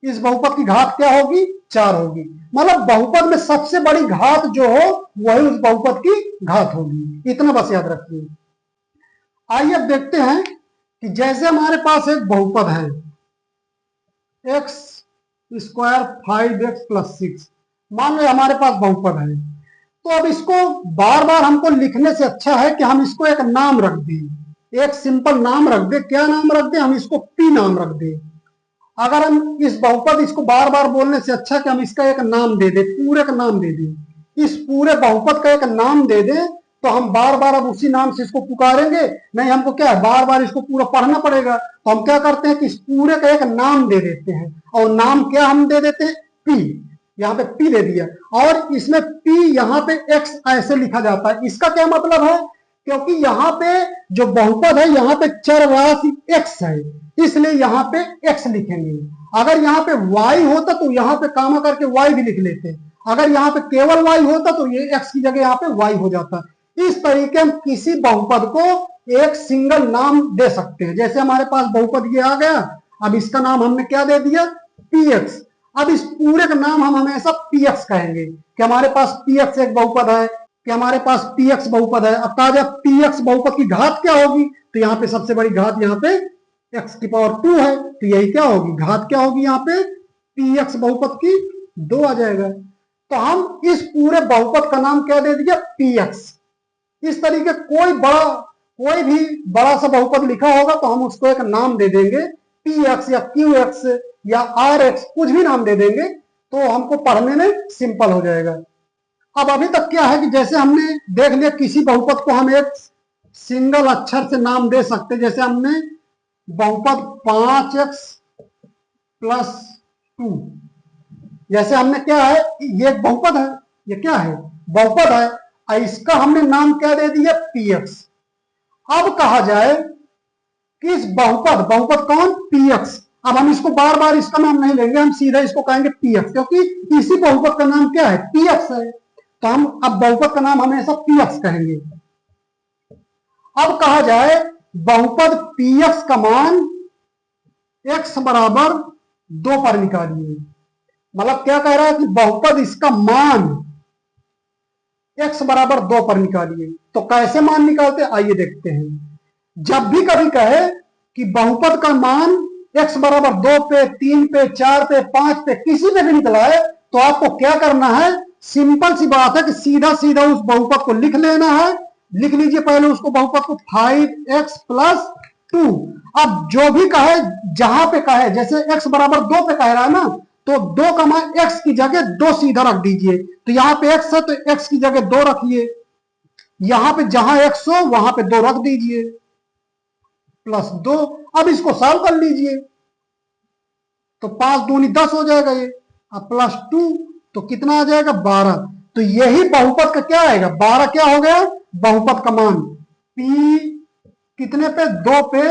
इस बहुपद की घात क्या होगी, 4 होगी। मतलब बहुपद में सबसे बड़ी घात जो हो वही उस बहुपद की घात होगी, इतना बस याद रखिए। आइए अब देखते हैं कि जैसे हमारे पास एक बहुपद है x स्क्वायर 5x प्लस 6, मान लो हमारे पास बहुपद है, तो अब इसको बार बार हमको लिखने से अच्छा है कि हम इसको एक नाम रख दें, एक सिंपल नाम रख दें। क्या नाम रख दें, हम इसको p नाम रख दें। अगर हम इस बहुपद, इसको बार बार बोलने से अच्छा कि हम इसका एक नाम दे दें, पूरे का नाम दे दें, इस पूरे बहुपद का एक नाम दे दें, तो हम बार बार अब उसी नाम से इसको पुकारेंगे नहीं, हमको क्या है बार बार इसको पूरा पढ़ना पड़ेगा। तो हम क्या करते हैं कि इस पूरे का एक नाम दे देते हैं, और नाम क्या हम दे देते हैं, p। यहाँ पे p दे दिया, और इसमें p यहाँ पे x ऐसे लिखा जाता है। इसका क्या मतलब है, क्योंकि यहाँ पे जो बहुपद है यहाँ पे चर राशि x है, इसलिए यहाँ पे x लिखेंगे। अगर यहाँ पे y होता तो यहाँ पे कामा करके y भी लिख लेते, अगर यहाँ पे केवल y होता तो ये x की जगह यहाँ पे y हो जाता। इस तरीके हम किसी बहुपद को एक सिंगल नाम दे सकते हैं। जैसे हमारे पास बहुपद ये आ गया, अब इसका नाम हमने क्या दे दिया, px। अब इस पूरे का नाम हम हमेशा px कहेंगे कि हमारे पास px एक बहुपद है, कि हमारे पास px बहुपद है। अब ताजा px बहुपद की घात क्या होगी, तो यहाँ पे सबसे बड़ी घात यहाँ पे x की पावर 2 है, तो यही क्या होगी, घात क्या होगी, यहाँ पे px बहुपद की 2 आ जाएगा। तो हम इस पूरे बहुपद का नाम क्या दे दिया, px। इस तरीके कोई भी बड़ा सा बहुपद लिखा होगा तो हम उसको एक नाम दे देंगे, px या qx या rx, कुछ भी नाम दे देंगे तो हमको पढ़ने में सिंपल हो जाएगा। अब अभी तक क्या है कि जैसे हमने देख लिया किसी बहुपद को हम एक सिंगल अक्षर से नाम दे सकते, जैसे हमने बहुपद 5x प्लस 2, जैसे हमने क्या है, ये एक बहुपद है, ये क्या है, बहुपद है, इसका हमने नाम क्या दे दिया, px। अब कहा जाए कि इस बहुपद कौन, px। अब हम इसको बार बार इसका नाम नहीं लेंगे, हम सीधा इसको कहेंगे px, क्योंकि इसी बहुपद का नाम क्या है, px है, तो हम अब बहुपद का नाम हमेशा px कहेंगे। अब कहा जाए बहुपद px का मान x बराबर 2 पर निकालिए। मतलब क्या कह रहा है कि बहुपद इसका मान x बराबर 2 पर निकालिए। तो कैसे मान निकालते, आइए देखते हैं। जब भी कभी कहे कि बहुपद का मान x बराबर 2 पे, 3 पे, 4 पे, 5 पे, किसी पे भी निकला है, तो आपको क्या करना है, सिंपल सी बात है कि सीधा सीधा उस बहुपद को लिख लेना है। लिख लीजिए पहले उसको, बहुपद को 5x प्लस 2। अब जो भी कहे, जहां पे कहे, जैसे x बराबर 2 पे कह रहा है ना, तो 2 का मान x की जगह 2 सीधा रख दीजिए। तो यहाँ पे x है तो x की जगह 2 रखिए, यहां पे जहां x हो वहां पे 2 रख दीजिए, प्लस 2। अब इसको सॉल्व कर लीजिए, तो 5 दूनी 10 हो जाएगा ये, अब प्लस 2 तो कितना आ जाएगा, 12। तो यही बहुपद का क्या आएगा, 12 क्या हो गया, बहुपद का मान p कितने पे, 2 पे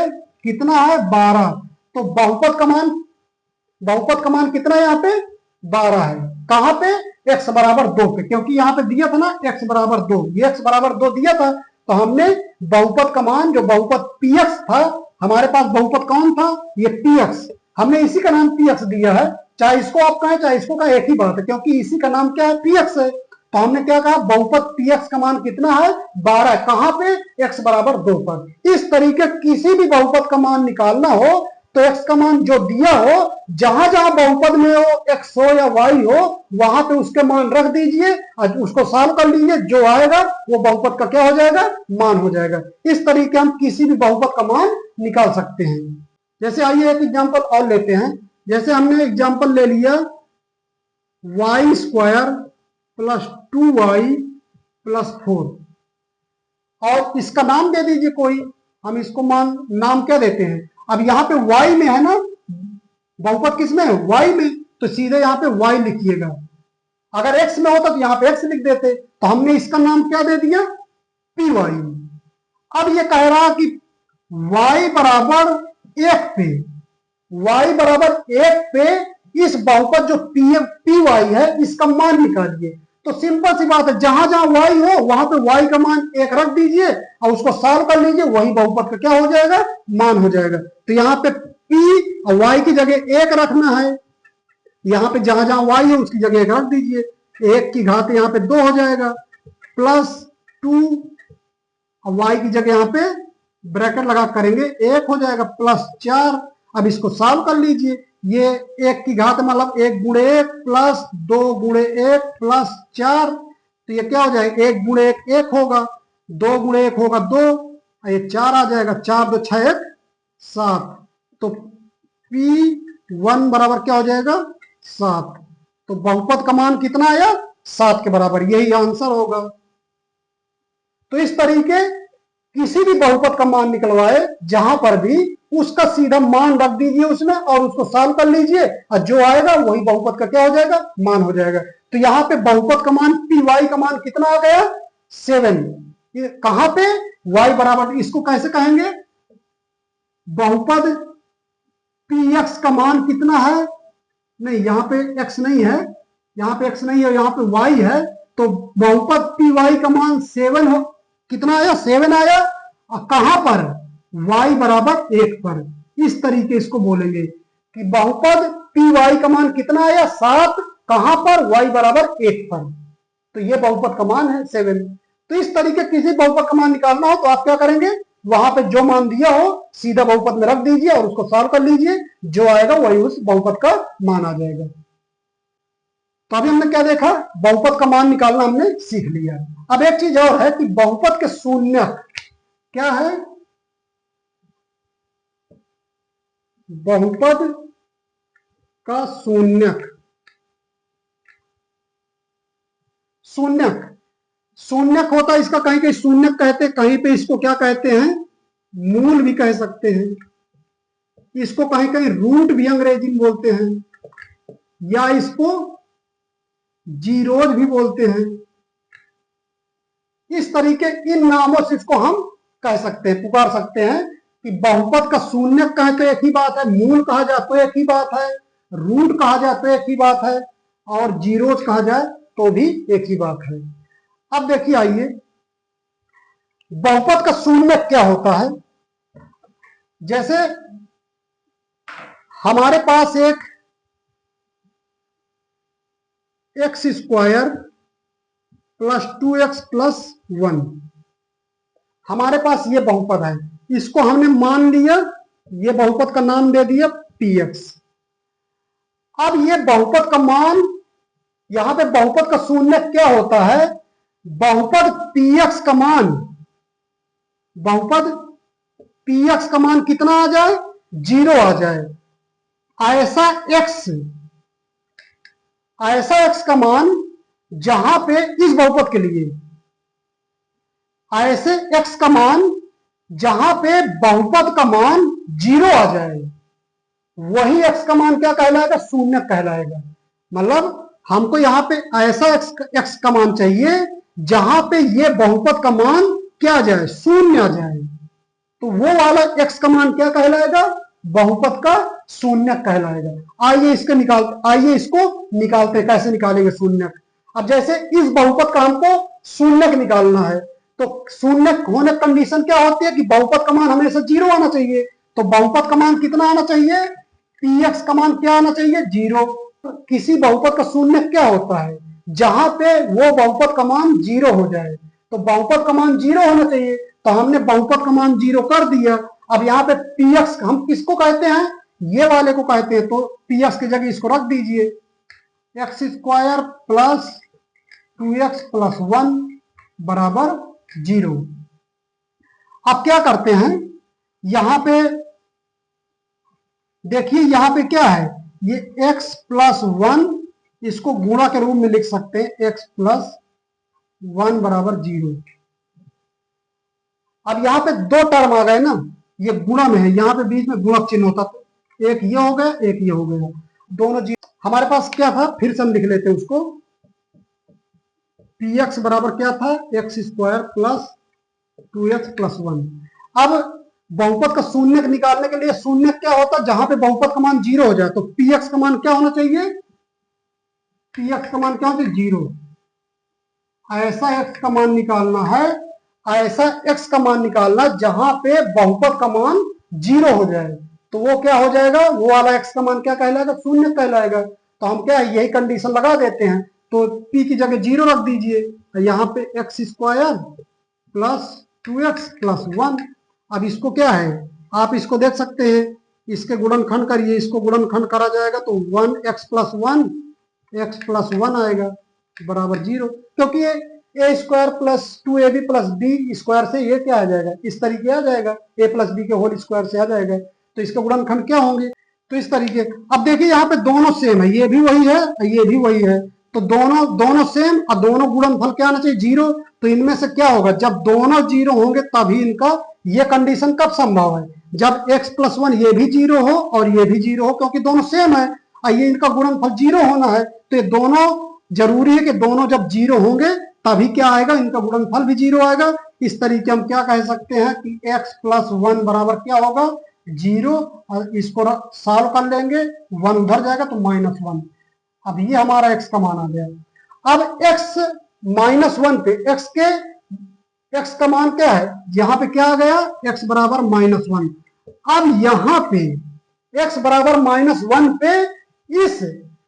कितना है, 12। तो बहुपद का मान कितना है, यहाँ पे 12 है। कहां पे, x बराबर 2 पे, क्योंकि यहाँ पे दिया था ना x बराबर 2, ये x बराबर 2 दिया था, तो हमने बहुपद का मान, जो बहुपद px था, हमारे पास बहुपद कौन था, ये px, हमने इसी का नाम px दिया है। चाहे इसको आप कहें चाहे इसको कहें, एक ही बात है, क्योंकि इसी का नाम क्या है, px है। तो हमने क्या कहा, बहुपद px का मान कितना है, 12। कहां पे, x बराबर 2 पर। इस तरीके किसी भी बहुपद का मान निकालना हो तो x का मान जो दिया हो, जहां जहां बहुपद में हो, x हो या y हो, वहां पे उसके मान रख दीजिए और उसको सॉल्व कर लीजिए। जो आएगा वो बहुपद का क्या हो जाएगा, मान हो जाएगा। इस तरीके हम किसी भी बहुपद का मान निकाल सकते हैं। जैसे आइए एक एग्जांपल और लेते हैं। जैसे हमने एग्जांपल ले लिया y square plus 2y plus 4, और इसका नाम दे दीजिए कोई, हम इसको नाम क्या देते हैं। अब यहाँ पे y में है ना, बहुपद किस में है, y में, तो सीधे यहाँ पे y लिखिएगा। अगर x में होता तो यहाँ पे x लिख देते, तो हमने इसका नाम क्या दे दिया, py। अब ये कह रहा कि y बराबर 1 पे, y बराबर 1 पे इस बहुपद जो py है इसका मान निकालिए। तो सिंपल सी बात है, जहां जहां y हो वहां पे y का मान 1 रख दीजिए और उसको सॉल्व कर लीजिए, वही बहुपद का क्या हो जाएगा, मान हो जाएगा। तो यहाँ पे p और y की जगह 1 रखना है, यहाँ पे जहां जहां y है उसकी जगह 1 रख दीजिए। 1 की घात यहाँ पे 2 हो जाएगा, प्लस 2 और y की जगह यहाँ पे ब्रैकेट लगा करेंगे 1 हो जाएगा, प्लस 4। अब इसको सॉल्व कर लीजिए। ये 1 की घात मतलब 1 गुणे 1 प्लस 2 गुणे 1 प्लस 4, तो ये क्या हो जाएगा, 1 गुणे 1 1 होगा, 2 गुणे 1 होगा 2, ये 4 आ जाएगा, 4 2 6 1 7। तो P1 बराबर क्या हो जाएगा, 7। तो बहुपद का मान कितना आया, 7 के बराबर, यही आंसर होगा। तो इस तरीके किसी भी बहुपद का मान निकलवाए, जहां पर भी उसका सीधा मान रख दीजिए उसमें और उसको सॉल्व कर लीजिए, और जो आएगा वही बहुपद का क्या हो जाएगा, मान हो जाएगा। तो यहाँ पे बहुपद का मान py का मान कितना आ गया, 7। ये कहां पे, y बराबर, इसको कैसे कहेंगे, बहुपद px का मान कितना है, नहीं यहाँ पे x नहीं है, यहाँ पे x नहीं है, यहाँ पे y है, तो बहुपद py का मान 7 हो, कितना आया, 7 आया। और कहां पर, y बराबर 1 पर। इस तरीके इसको बोलेंगे कि बहुपद py का मान कितना आया, 7, कहां पर, y बराबर 1 पर। तो ये बहुपद का मान है 7। तो इस तरीके किसी बहुपद का मान निकालना हो तो आप क्या करेंगे, वहां पे जो मान दिया हो सीधा बहुपद में रख दीजिए और उसको सॉल्व कर लीजिए, जो आएगा वही उस बहुपद का मान आ जाएगा। तो अभी हमने क्या देखा, बहुपद का मान निकालना हमने सीख लिया। अब एक चीज और है कि बहुपद के शून्यक क्या है, बहुपद का शून्यक, शून्यक शून्यक होता है, इसका कहीं कहीं शून्यक कहते हैं, कहीं पे इसको क्या कहते हैं, मूल भी कह सकते हैं, इसको कहीं कहीं रूट भी अंग्रेजी में बोलते हैं, या इसको जीरोज भी बोलते हैं। इस तरीके इन नामों से इसको हम कह सकते हैं, पुकार सकते हैं कि बहुपद का शून्यक कहे तो एक ही बात है, मूल कहा जाए तो एक ही बात है, रूट कहा जाए तो एक ही बात है, और जीरोज कहा जाए तो भी एक ही बात है। अब देखिए आइए, बहुपद का शून्यक क्या होता है। जैसे हमारे पास एक x square plus 2x plus 1, हमारे पास ये बहुपद है, इसको हमने मान लिया, ये बहुपद का नाम दे दिया px। अब ये बहुपद का मान, यहां पे बहुपद का शून्यक क्या होता है, बहुपद px का मान, बहुपद px का मान कितना आ जाए, 0 आ जाए। ऐसा x का मान जहां पे इस बहुपद के लिए, ऐसे x का मान जहां पे बहुपद का मान 0 आ जाए, वही x का मान क्या कहलाएगा, शून्यक कहलाएगा। मतलब हमको यहाँ पे ऐसा x का मान चाहिए जहां पे ये बहुपद का मान क्या आ जाए, शून्य आ जाए, तो वो वाला x का मान क्या कहलाएगा, बहुपद का शून्यक कहलाएगा। आइए इसको निकालते हैं, कैसे निकालेंगे शून्यक। अब जैसे इस बहुपद का हमको शून्यक निकालना है, तो शून्यक होने कंडीशन क्या होती है कि बहुपद का मान हमेशा 0 आना चाहिए। तो बहुपद का मान कितना आना चाहिए, px का मान क्या आना चाहिए, 0। तो किसी बहुपद का शून्यक क्या होता है, जहां पे वो बहुपद का मान 0 हो जाए। तो बहुपद का मान 0 होना चाहिए, तो हमने बहुपद का मान 0 कर दिया। अब यहाँ पे पी एक्स हम किसको कहते हैं, ये वाले को कहते हैं, तो पी एक्स की जगह इसको रख दीजिए, x square plus 2x plus 1 बराबर 0। अब क्या करते हैं, यहां पे देखिए यहां पे क्या है, ये x प्लस 1, इसको गुणा के रूप में लिख सकते हैं, x प्लस 1 बराबर 0। अब यहां पे दो टर्म आ गए ना, ये गुणा में है, यहां पे बीच में गुणक चिन्ह होता, तो एक ये हो गया एक ये हो गया, दोनों जीरो। हमारे पास क्या था, फिर से हम लिख लेते हैं उसको, पी एक्स बराबर क्या था, x square plus 2x plus 1। अब बहुपद का शून्य निकालने के लिए शून्य क्या होता है, जहां पे बहुपद का मान 0 हो जाए, तो पी एक्स का मान क्या होना चाहिए, पी एक्स का मान क्या होना चाहिए, 0। ऐसा x का मान निकालना है, ऐसा x का मान निकालना जहां पे बहुपद का मान 0 हो जाए, तो वो क्या हो जाएगा, वो वाला x का मान क्या कहलाएगा, शून्य कहलाएगा। तो हम क्या है, यही कंडीशन लगा देते हैं, तो p की जगह 0 रख दीजिए, यहाँ पे X square plus 2x plus 1। अब इसको क्या है, आप इसको देख सकते हैं, इसके गुणनखंड करिए, इसको गुणनखंड करा जाएगा तो 1x प्लस 1 एक्स प्लस 1 आएगा बराबर 0, क्योंकि ये a square plus 2ab plus b square से ये क्या आ जाएगा, इस तरीके आ जाएगा, ए प्लस बी के होल स्क्वायर से आ जाएगा, तो इसके गुणनखंड क्या होंगे, तो इस तरीके। अब देखिए यहाँ पे दोनों सेम है, ये भी वही है ये भी वही है, तो दोनों सेम और दोनों गुणनफल क्या आना चाहिए, 0। तो इनमें से क्या होगा, जब दोनों 0 होंगे तभी इनका ये कंडीशन कब संभव है, जब x प्लस 1 ये भी 0 हो और ये भी 0 हो, क्योंकि दोनों सेम है और ये इनका गुणनफल 0 होना है, तो ये दोनों जरूरी है कि दोनों जब 0 होंगे तभी क्या आएगा, इनका गुणनफल भी 0 आएगा। इस तरीके हम क्या कह सकते हैं कि x प्लस 1 बराबर क्या होगा, 0, और इसको सॉल्व कर लेंगे, 1 उधर जाएगा तो -1। अब ये हमारा x का मान आ गया। अब x -1 पे x का मान क्या है, यहां पे क्या आ गया, x बराबर -1। अब यहां पे x बराबर -1 पे इस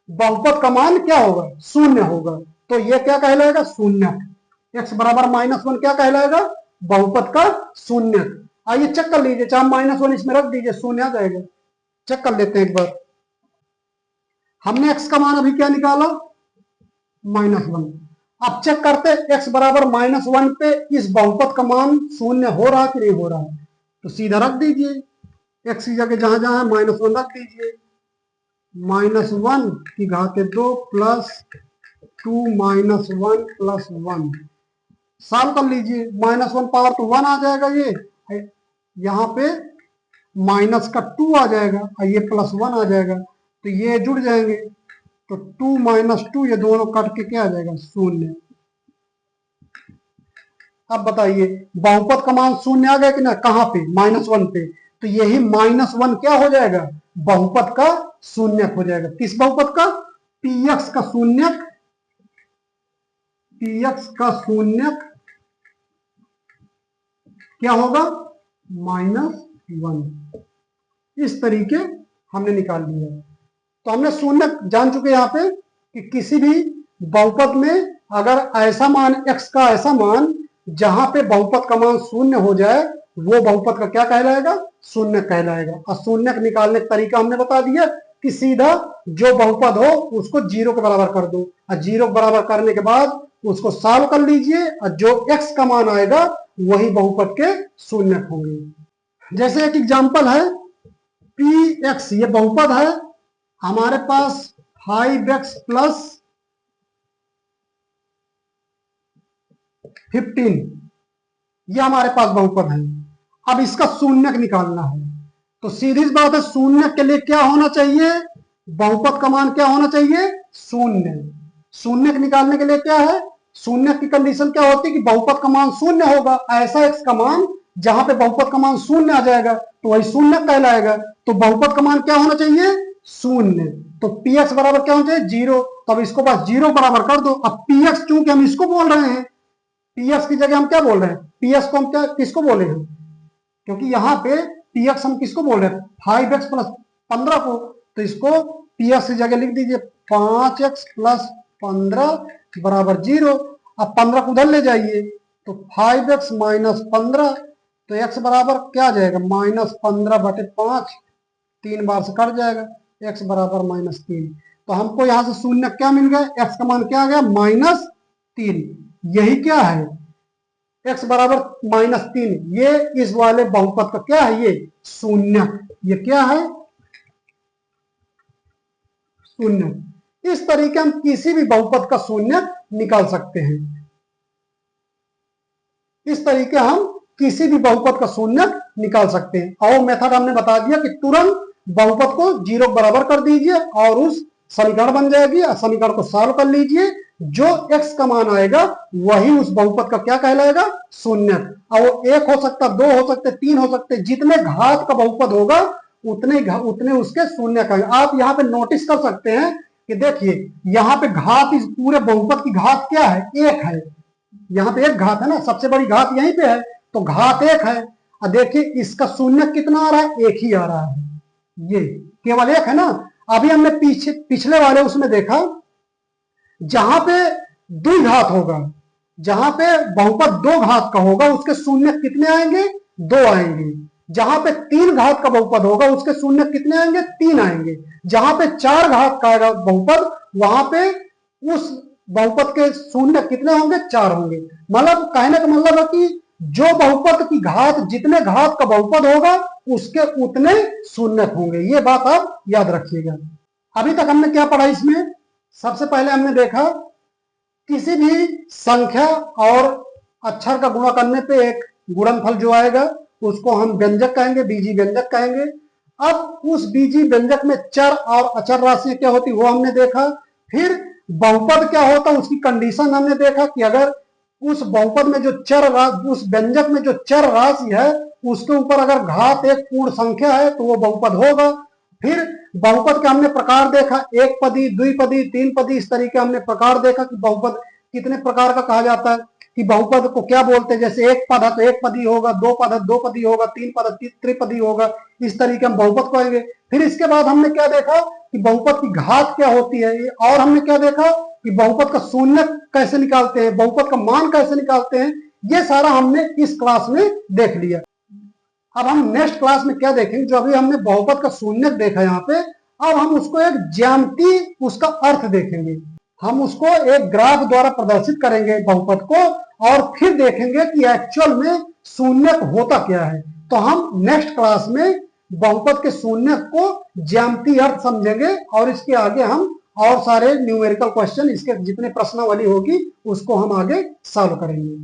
बहुपद का मान क्या होगा, शून्य होगा, तो ये क्या कहलाएगा, शून्य। x बराबर -1 क्या कहलाएगा, बहुपद का शून्य। आइए चेक कर लीजिए, चाहे -1 इसमें रख दीजिए, शून्य आ जाएगा। चेक कर लेते हैं एक बार, हमने x का मान अभी क्या निकाला, -1। अब चेक करते हैं x बराबर -1 पे इस बहुपद का मान शून्य हो रहा कि नहीं हो रहा है, तो सीधा रख दीजिए, x की जगह जहां जहां -1 रख दीजिए, -1 की घात 2 प्लस 2 -1 प्लस 1, सॉल्व कर लीजिए, -1 पावर तो 1 आ जाएगा, ये यहाँ पे माइनस का 2 आ जाएगा और ये +1 आ जाएगा, तो ये जुड़ जाएंगे, तो 2 - 2 ये दोनों कट के क्या आ जाएगा, शून्य। अब बताइए बहुपद का मान शून्य आ गया कि ना, कहां पे, -1 पे, तो यही -1 क्या हो जाएगा, बहुपद का शून्यक हो जाएगा। किस बहुपद का, px का शून्यक, px का शून्यक क्या होगा, -1। इस तरीके हमने निकाल लिया। तो हमने शून्य जान चुके यहाँ पे कि किसी भी बहुपद में अगर ऐसा मान x का ऐसा मान जहां पे बहुपद का मान शून्य हो जाए, वो बहुपद का क्या कहलाएगा, शून्य कहलाएगा। और शून्य निकालने का तरीका हमने बता दिया कि सीधा जो बहुपद हो उसको 0 के बराबर कर दो, और 0 के बराबर करने के बाद उसको सॉल्व कर लीजिए, और जो x का मान आएगा वही बहुपद के शून्य होंगे। जैसे एक एग्जांपल है, px ये बहुपद है, हमारे पास 5x प्लस 15 ये हमारे पास बहुपद है। अब इसका शून्यक निकालना है, तो सीधी बात है, शून्यक के लिए क्या होना चाहिए, बहुपद का मान क्या होना चाहिए, शून्य। शून्यक निकालने के लिए क्या है, शून्यक की कंडीशन क्या होती है कि बहुपद का मान शून्य होगा, ऐसा x का मान जहां पे बहुपद का मान शून्य आ जाएगा तो वही शून्य कहलाएगा। तो बहुपद का मान क्या होना चाहिए, शून्य। तो px बराबर क्या होना चाहिए, 0। तब इसको बस 0 बराबर कर दो। अब px चूंकि हम इसको बोल रहे हैं, px की जगह हम क्या बोल रहे हैं, px को हम क्या किसको बोले हैं, क्योंकि यहाँ पे px हम किसको बोल रहे हैं, 5x प्लस 15 को, तो इसको px की जगह लिख दीजिए 5x प्लस 15। बराबर 0। अब 15 को उधर ले जाइए तो 5x माइनस 15, तो x बराबर क्या आ जाएगा -15/5, 3 बार से कट जाएगा, x बराबर -3। तो हमको यहां से शून्य क्या मिल गया, x का मान क्या आ गया -3। यही क्या है x बराबर -3, ये इस वाले बहुपद का क्या है, ये शून्य, ये क्या है शून्य। इस तरीके हम किसी भी बहुपद का शून्य निकाल सकते हैं। इस तरीके हम किसी भी बहुपद का शून्य निकाल सकते हैं। और मेथड हमने बता दिया कि तुरंत बहुपद को 0 बराबर कर दीजिए और उस समीकरण बन जाएगी। समीकरण को सॉल्व कर लीजिए, जो x का मान आएगा वही उस बहुपद का क्या कहलाएगा, शून्य। और वो 1 हो सकता, 2 हो सकते, 3 हो सकते, जितने घात का बहुपद होगा उतने उसके शून्य कहेंगे। आप यहाँ पे नोटिस कर सकते हैं कि देखिए यहाँ पे घात, इस पूरे बहुपद की घात क्या है, 1 है। यहाँ पे एक घात है ना, सबसे बड़ी घात यहीं पे है, तो घात 1 है। और देखिए इसका शून्य कितना आ रहा है, 1 ही आ रहा है, ये केवल 1 है ना। अभी हमने पिछले वाले उसमें देखा, जहां पे द्विघात होगा, जहां पे बहुपद 2 घात का होगा उसके शून्य कितने आएंगे, 2 आएंगे। जहां पे 3 घात का बहुपद होगा उसके शून्य कितने आएंगे, 3 आएंगे। जहां पे 4 घात का आएगा बहुपद, वहां पे उस बहुपद के शून्य कितने होंगे, 4 होंगे। मतलब कहने का मतलब है कि जो बहुपद की घात, जितने घात का बहुपद होगा उसके उतने शून्य होंगे। ये बात आप याद रखिएगा। अभी तक हमने क्या पढ़ा इसमें, सबसे पहले हमने देखा किसी भी संख्या और अक्षर का गुणा करने पे एक गुणनफल जो आएगा उसको हम व्यंजक कहेंगे, बीजी व्यंजक कहेंगे। अब उस बीजी व्यंजक में चर और अचर राशि क्या होती वो हमने देखा। फिर बहुपद क्या होता उसकी कंडीशन हमने देखा कि अगर उस बहुपद में जो उस व्यंजक में जो चर राशि है उसके ऊपर अगर घात एक पूर्ण संख्या है तो वो बहुपद होगा। फिर बहुपद के हमने प्रकार देखा, एक पदी, द्विपदी, 3 पदी, इस तरीके हमने प्रकार देखा कि बहुपद कितने प्रकार का कहा जाता है, कि बहुपद को क्या बोलते हैं। जैसे एक पद है तो एक पदी होगा, 2 पद है 2 पदी होगा, 3 पद है त्रिपदी होगा, इस तरीके हम बहुपद कहेंगे। फिर इसके बाद हमने क्या देखा कि बहुपद की घात क्या होती है, और हमने क्या देखा कि बहुपद का शून्य कैसे निकालते हैं, बहुपद का मान कैसे निकालते हैं। ये सारा हमने इस क्लास में देख लिया। अब हम नेक्स्ट क्लास में क्या देखेंगे, जो अभी हमने बहुपद का शून्य देखा यहाँ पे, अब हम उसको एक ज्यामिति, उसका अर्थ देखेंगे। हम उसको एक ग्राफ द्वारा प्रदर्शित करेंगे बहुपद को, और फिर देखेंगे कि एक्चुअल में शून्य होता क्या है। तो हम नेक्स्ट क्लास में बहुपद के शून्य को ज्यामिति अर्थ समझेंगे, और इसके आगे हम और सारे न्यूमेरिकल क्वेश्चन, इसके जितने प्रश्नावली होगी उसको हम आगे सॉल्व करेंगे।